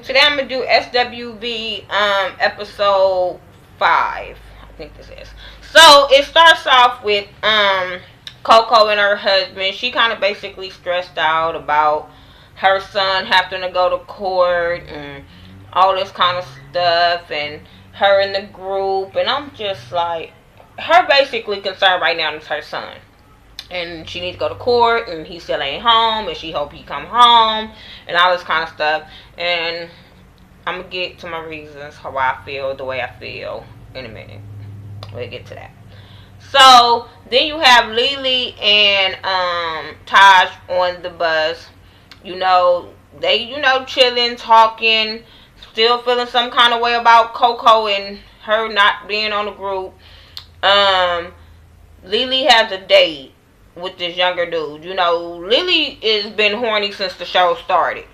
Today I'm gonna do SWV episode 5. I think this is. So it starts off with Coco and her husband. She kind of basically stressed out about her son having to go to court and all this kind of stuff, and her in the group, and I'm just like, her basically concern right now is her son, and she needs to go to court, and he still ain't home, and she hope he come home, and all this kind of stuff. And I'm gonna get to my reasons how I feel the way I feel in a minute. We'll get to that. So then you have Lily and Taj on the bus. They chilling, talking, still feeling some kind of way about Coco and her not being on the group. Lily has a date with this younger dude. Lily has been horny since the show started.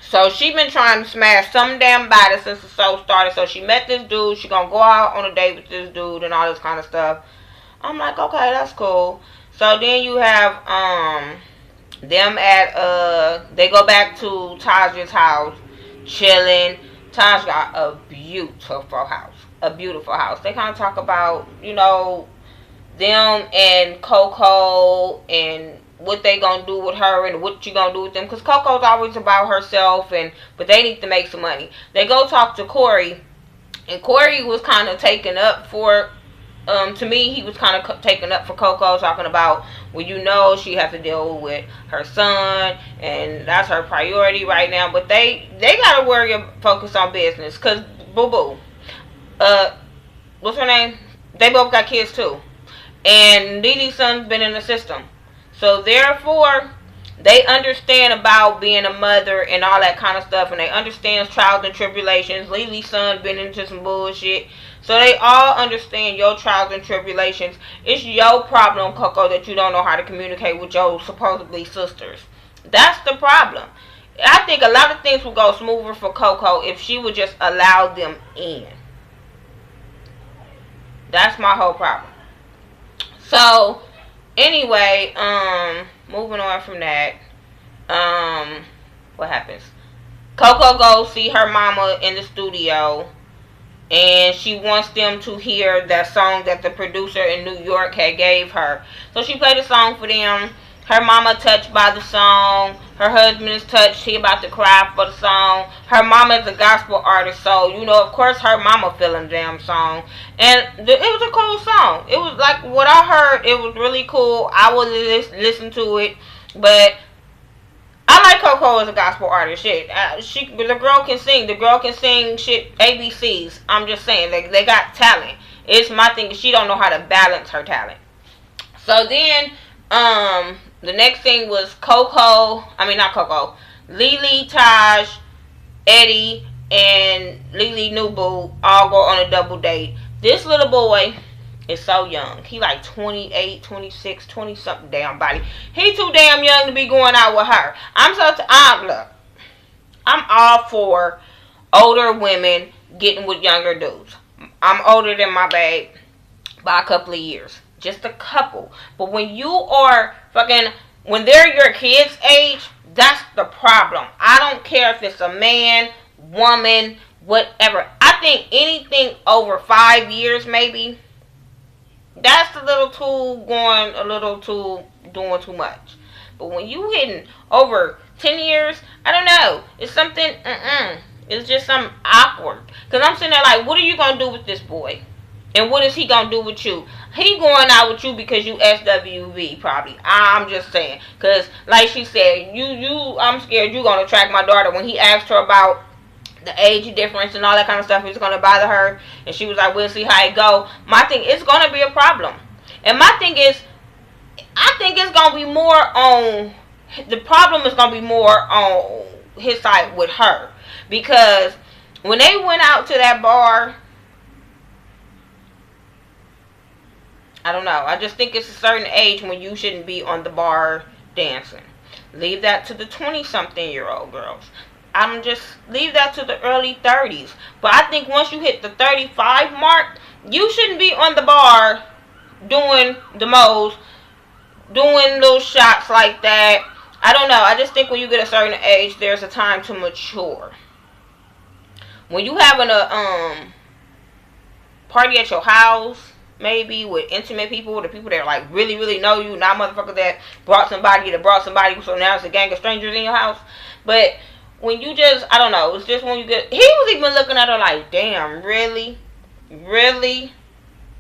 So she been trying to smash some damn body since the show started. So she met this dude. She gonna go out on a date with this dude and all this kind of stuff. I'm like, okay, that's cool. So then you have them at they go back to Taj's house, chilling. Taj got a beautiful house. A beautiful house. They kind of talk about, them and Coco and what they gonna do with her and what you gonna do with them, because Coco's always about herself, but they need to make some money. They go talk to Corey, and Corey was kind of taken up for to me, he was kind of taken up for Coco, talking about, well, she has to deal with her son, and that's her priority right now. But they gotta worry and focus on business, cause boo boo, what's her name? They both got kids too, and Lily's son's been in the system. So therefore, they understand about being a mother and all that kind of stuff, and they understand trials and tribulations. Lily's son been into some bullshit. So they all understand your trials and tribulations. It's your problem, Coco, that you don't know how to communicate with your supposedly sisters. That's the problem. I think a lot of things would go smoother for Coco if she would just allow them in. That's my whole problem. So anyway, moving on from that, what happens? Coco goes see her mama in the studio, and she wants them to hear that song that the producer in New York had gave her. So she played a song for them. Her mama touched by the song. Her husband is touched. He about to cry for the song. Her mama is a gospel artist, so of course her mama feeling the damn song. And it was a cool song. It was like what I heard. It was really cool. I would listen to it, but I like Coco as a gospel artist. Shit, the girl can sing. The girl can sing shit ABCs. I'm just saying, they got talent. It's my thing. She don't know how to balance her talent. So then, the next thing was not Coco, Lily, Taj, Eddie, and Lily Nubu all go on a double date. This little boy is so young. He like 28, 26, 20 something damn body. He too damn young to be going out with her. Look, I'm all for older women getting with younger dudes. I'm older than my babe by a couple of years. Just a couple. But when they're your kids' age, that's the problem. I don't care if it's a man, woman, whatever. I think anything over 5 years, maybe, that's doing too much. But when you hitting over 10 years, I don't know. It's something, it's just something awkward. Because I'm sitting there like, what are you going to do with this boy? And what is he going to do with you? He going out with you because you SWV, probably. I'm just saying. Because, like she said, I'm scared you're going to attract my daughter. When he asked her about the age difference and all that kind of stuff, it's going to bother her. And she was like, we'll see how it go. My thing, it's going to be a problem. And my thing is, I think it's going to be more on, the problem is going to be more on his side with her. Because when they went out to that bar, I don't know. I just think it's a certain age when you shouldn't be on the bar dancing. Leave that to the 20-something-year-old girls. Leave that to the early 30s. But I think once you hit the 35 mark, you shouldn't be on the bar doing the most, doing little shots like that. I don't know. I just think when you get a certain age, there's a time to mature. when you having a party at your house, maybe with intimate people, the people that like really, really know you, not motherfuckers that brought somebody, so now it's a gang of strangers in your house. But when you just, I don't know, it's just when you get, he was even looking at her like, damn, really? Really?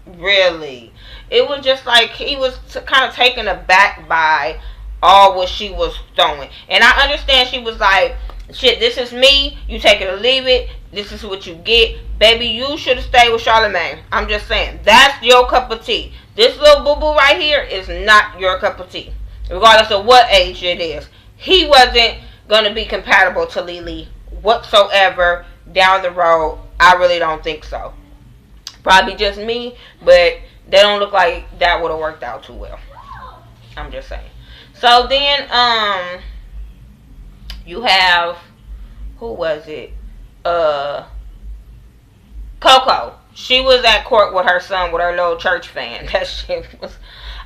Really? It was just like, he was kind of taken aback by all what she was throwing. And I understand she was like, shit, this is me, you take it or leave it, this is what you get. Baby, you should have stayed with Charlamagne. I'm just saying, that's your cup of tea. This little boo-boo right here is not your cup of tea, regardless of what age it is. He wasn't going to be compatible to Lily whatsoever down the road. I really don't think so. Probably just me, but they don't look like that would have worked out too well. I'm just saying. So then, you have, who was it? Coco. She was at court with her son, with her little church fan. That shit was,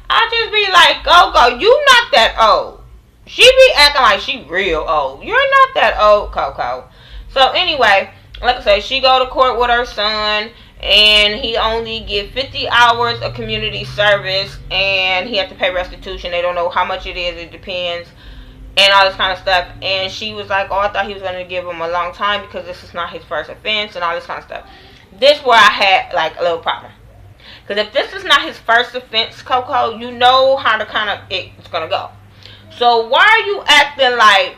I just be like, Coco, you not that old. She be acting like she real old. You're not that old, Coco. So anyway, like I said, she go to court with her son, and he only get 50 hours of community service, and he have to pay restitution. They don't know how much it is. It depends, and all this kind of stuff. And she was like, oh, I thought he was going to give him a long time because this is not his first offense and all this kind of stuff. This where I had like a little problem. Because if this is not his first offense, Coco, you know how to kind of, it's going to go. So why are you acting like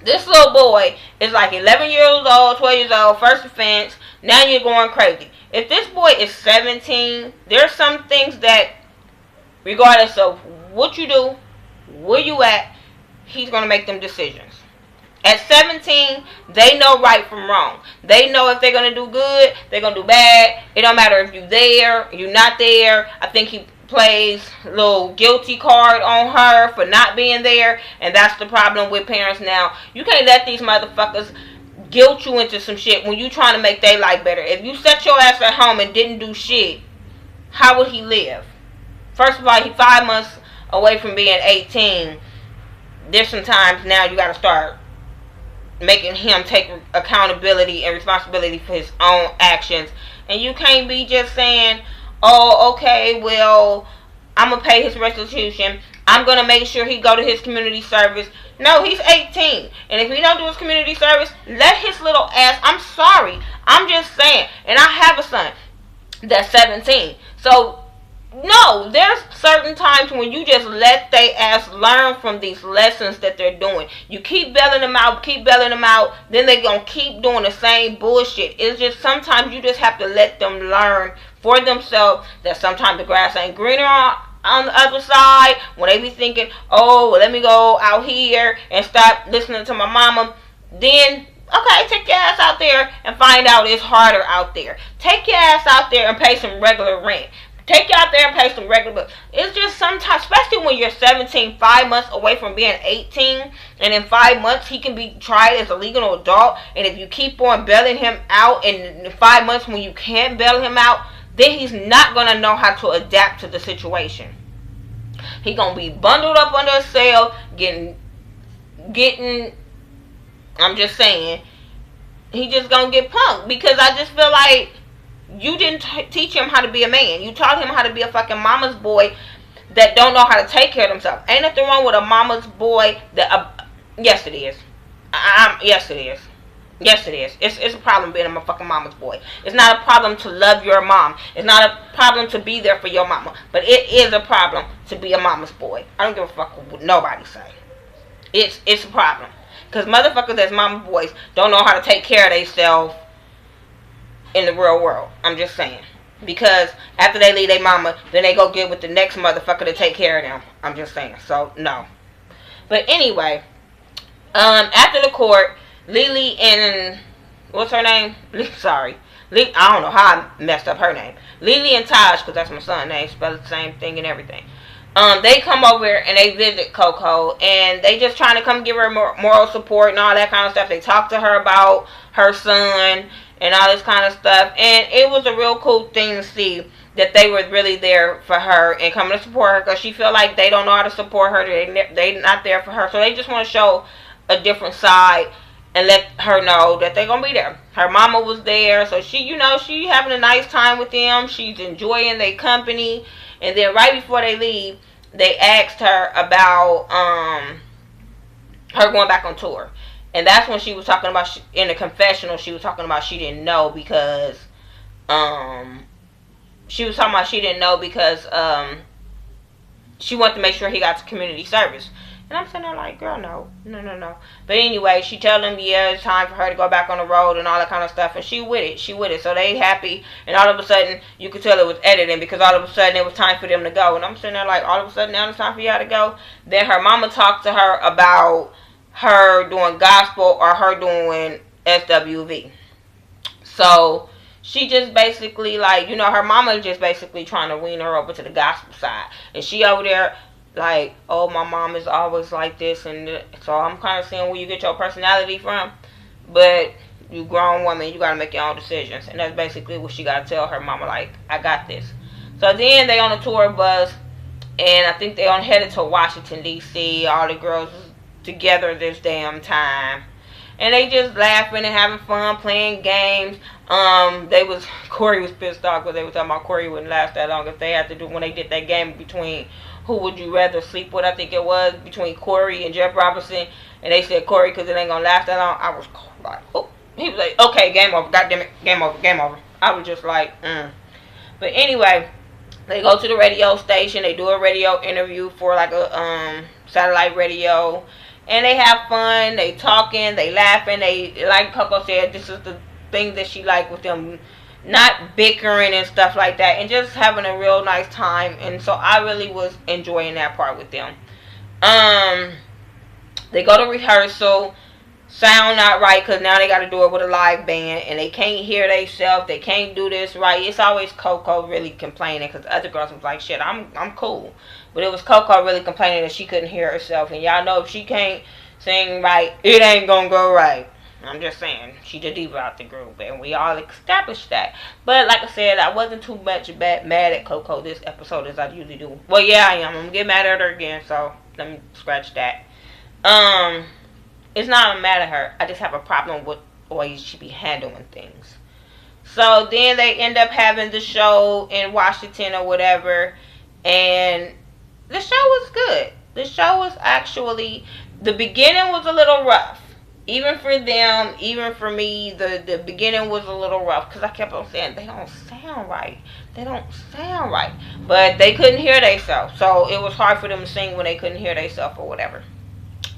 this little boy is like 11 years old, 12 years old, first offense, now you're going crazy? If this boy is 17, there's some things that, regardless of what you do, where you at, he's going to make them decisions. At 17, they know right from wrong. They know if they're going to do good, they're going to do bad. It don't matter if you're there, you're not there. I think he plays a little guilty card on her for not being there, and that's the problem with parents now. You can't let these motherfuckers guilt you into some shit when you trying to make their life better. If you set your ass at home and didn't do shit, how would he live? First of all, he's 5 months away from being 18. There's some times now you got to start making him take accountability and responsibility for his own actions. And you can't be just saying, oh, okay, well, I'm going to pay his restitution. I'm going to make sure he go to his community service. No, he's 18. And if he don't do his community service, let his little ass, I'm sorry. I'm just saying. And I have a son that's 17. So, no, there's certain times when you just let they ass learn from these lessons that they're doing. You keep bailing them out, then they're going to keep doing the same bullshit. It's just sometimes you just have to let them learn for themselves that sometimes the grass ain't greener on the other side. When they be thinking, oh, well, let me go out here and stop listening to my mama, then okay, take your ass out there and find out it's harder out there. Take your ass out there and pay some regular rent. Take you out there and pay some regular bills. It's just sometimes, especially when you're 17, 5 months away from being 18, and in 5 months he can be tried as a legal adult. And if you keep on bailing him out, and in 5 months when you can't bail him out, then he's not going to know how to adapt to the situation. He's going to be bundled up under a cell, getting, I'm just saying, he just going to get punked. Because I just feel like you didn't teach him how to be a man. You taught him how to be a fucking mama's boy that don't know how to take care of themselves. Ain't nothing wrong with a mama's boy that, yes it is. Yes it is. Yes it is. It's a problem being a fucking mama's boy. It's not a problem to love your mom. It's not a problem to be there for your mama. But it is a problem to be a mama's boy. I don't give a fuck what nobody say. It's a problem. Because motherfuckers that's mama's boys don't know how to take care of themselves in the real world. I'm just saying. Because after they leave their mama, then they go get with the next motherfucker to take care of them. I'm just saying. So, no. But anyway, after the court, Lily and, what's her name? Sorry. I don't know how I messed up her name. Lily and Taj, because that's my son's name, spell the same thing and everything. They come over and they visit Coco, and they just trying to come give her moral support and all that kind of stuff. They talk to her about her son and all this kind of stuff. And it was a real cool thing to see that they were really there for her and coming to support her, because she feel like they don't know how to support her. They not there for her. So they just want to show a different side and let her know that they're gonna be there. Her mama was there, so she, she having a nice time with them. She's enjoying their company. And then right before they leave, they asked her about her going back on tour. And that's when she was talking about, in the confessional, she was talking about she didn't know because she wanted to make sure he got to community service. And I'm sitting there like, girl, no. But anyway, she told them, yeah, it's time for her to go back on the road and all that kind of stuff. And she with it. So they happy. And all of a sudden, you could tell it was editing because all of a sudden it was time for them to go. And I'm sitting there like, all of a sudden now it's time for y'all to go. Then her mama talked to her about her doing gospel or her doing SWV. So she just basically like, her mama just basically trying to wean her over to the gospel side. And she over there like, oh, my mom is always like this, and so I'm kind of seeing where you get your personality from, but you grown woman, you got to make your own decisions, and that's basically what she got to tell her mama, like, I got this. So then they on a tour bus, and I think they on headed to Washington D.C. All the girls together this damn time, and they just laughing and having fun, playing games. Corey was pissed off because they were talking about Corey wouldn't last that long if they had to do when they did that game between who would you rather sleep with, I think it was, between Corey and Jeff Robinson, and they said Corey because it ain't gonna last that long. I was like, oh. He was like, okay, game over, goddamn it, game over. I was just like, But anyway, they go to the radio station, they do a radio interview for like a satellite radio, and they have fun, they talking, they laughing, they, like Coco said, this is the thing that she liked with them, not bickering and stuff like that, and just having a real nice time. And so I really was enjoying that part with them. They go to rehearsal, sound not right because now they got to do it with a live band, and they can't hear themselves, they can't do this right. It's always Coco really complaining because the other girls was like, shit, I'm cool, but it was Coco really complaining that she couldn't hear herself. And y'all know if she can't sing right, it ain't gonna go right. I'm just saying, she's the diva out the group, and we all established that. But like I said, I wasn't too much mad at Coco this episode as I usually do. Well, yeah, I am. I'm gonna get mad at her again, so let me scratch that. It's not I'm mad at her. I just have a problem with the way she be handling things. So then they end up having the show in Washington or whatever, and the show was good. The show was actually, the beginning was a little rough. Even for them, even for me, the beginning was a little rough because I kept on saying, they don't sound right. They don't sound right. But they couldn't hear themselves. So it was hard for them to sing when they couldn't hear themselves or whatever.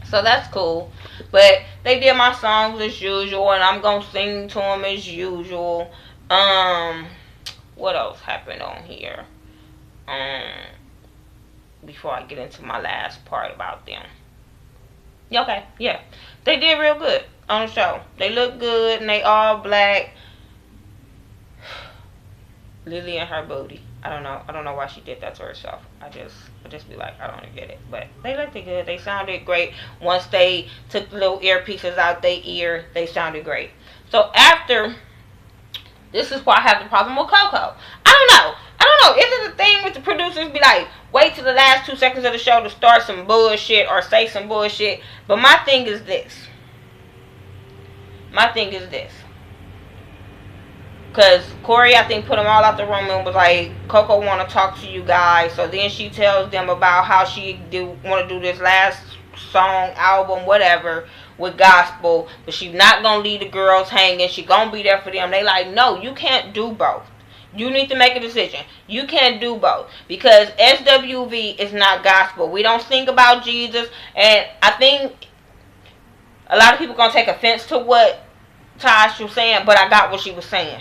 So that's cool. But they did my songs as usual, and I'm going to sing to them as usual. What else happened on here? Before I get into my last part about them. Okay, yeah. They did real good on the show. They look good and they all black. Lily and her booty. I don't know why she did that to herself. I just be like, I don't get it. But they looked good. They sounded great. Once they took the little earpieces out their ear, they sounded great. So after, this is why I have the problem with Coco. I don't know. Is it a thing with the producers be like, wait till the last 2 seconds of the show to start some bullshit or say some bullshit? But my thing is this. Because Corey, I think, put them all out the room and was like, Coco want to talk to you guys. So then she tells them about how she want to do this last song, album, whatever, with gospel. But she's not going to leave the girls hanging. She going to be there for them. They like, no, you can't do both. You need to make a decision. You can't do both. Because SWV is not gospel. We don't sing about Jesus. And I think a lot of people going to take offense to what Tosh was saying. But I got what she was saying.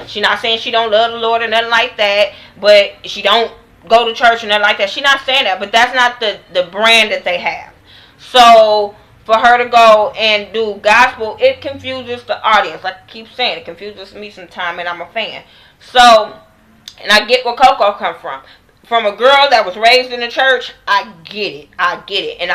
She not saying she don't love the Lord or nothing like that. But she don't go to church or nothing like that. She not saying that. But that's not the brand that they have. So for her to go and do gospel, it confuses the audience. Like I keep saying, it confuses me sometimes, and I'm a fan. So, and I get where Coco come from. From a girl that was raised in the church, I get it. And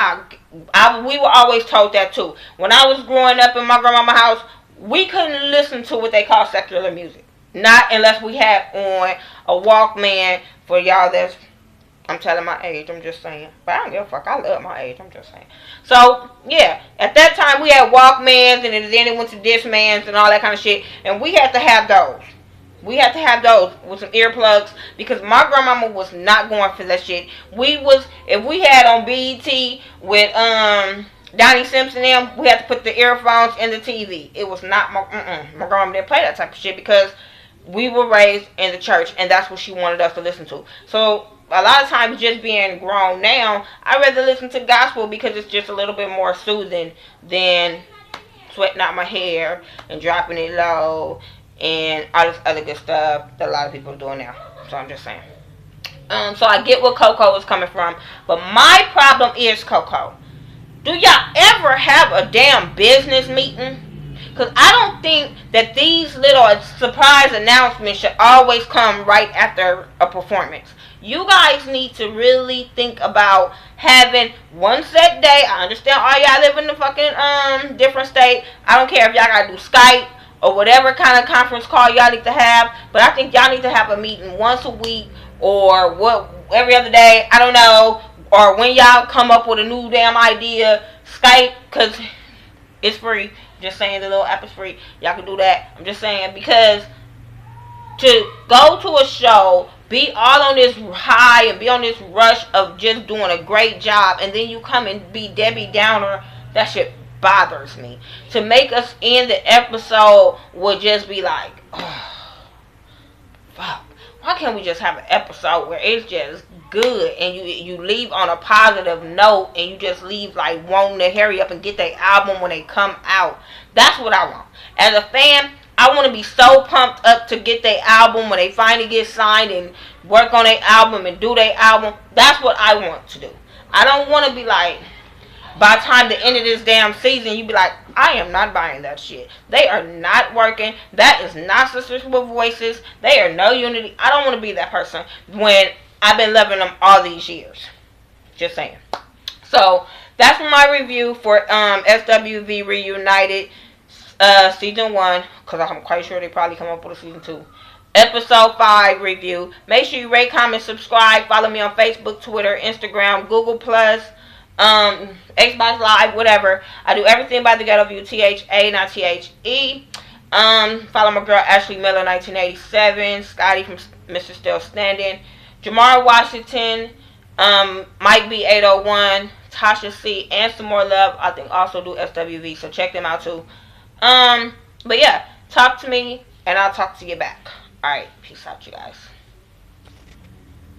we were always told that too. When I was growing up in my grandmama's house, we couldn't listen to what they call secular music. Not unless we had on a Walkman. For y'all that's I'm telling my age, I'm just saying. But I don't give a fuck. I love my age, I'm just saying. So, yeah. At that time, we had Walkmans, and then it went to Discmans and all that kind of shit. And we had to have those. We had to have those with some earplugs because my grandmama was not going for that shit. If we had on BET with Donnie Simpson and them, we had to put the earphones in the TV. It was not my grandma didn't play that type of shit because we were raised in the church and that's what she wanted us to listen to. So a lot of times, just being grown now, I'd rather listen to gospel because it's just a little bit more soothing than sweating out my hair and dropping it low and all this other good stuff that a lot of people are doing now. So I'm just saying. So I get where Coco is coming from, but my problem is, Coco, do y'all ever have a damn business meeting? Because I don't think that these little surprise announcements should always come right after a performance. You guys need to really think about having one set day. I understand all y'all live in the fucking different state. I don't care if y'all gotta do Skype or whatever kind of conference call y'all need to have, but I think y'all need to have a meeting once a week or every other day, I don't know, or when y'all come up with a new damn idea, Skype, because it's free. Just saying, the little app is free. Y'all can do that. I'm just saying, because to go to a show, be all on this high and be on this rush of just doing a great job, and then you come and be Debbie Downer, that shit bothers me. To make us end the episode would just be like, oh, fuck. Why can't we just have an episode where it's just good and you leave on a positive note and you just leave like wanting to hurry up and get their album when they come out? That's what I want. As a fan, I want to be so pumped up to get their album when they finally get signed and work on their album and do their album. That's what I want to do. I don't want to be like, by the time the end of this damn season, you be like, I am not buying that shit. They are not working. That is not Sisters with Voices. They are no unity. I don't want to be that person when I've been loving them all these years. Just saying. So, that's my review for SWV Reunited Season 1. Because I'm quite sure they probably come up with a Season 2. Episode 5 review. Make sure you rate, comment, subscribe. Follow me on Facebook, Twitter, Instagram, Google+. Xbox Live, whatever. I do everything by the Ghetto View, THA, not THE. Follow my girl Ashley Miller, 1987. Scotty from Mr. Still Standing. Jamar Washington. Mike B 801. Tasha C. And Some More Love. I think also do SWV, so check them out too. But yeah, talk to me and I'll talk to you back. Alright, peace out, you guys.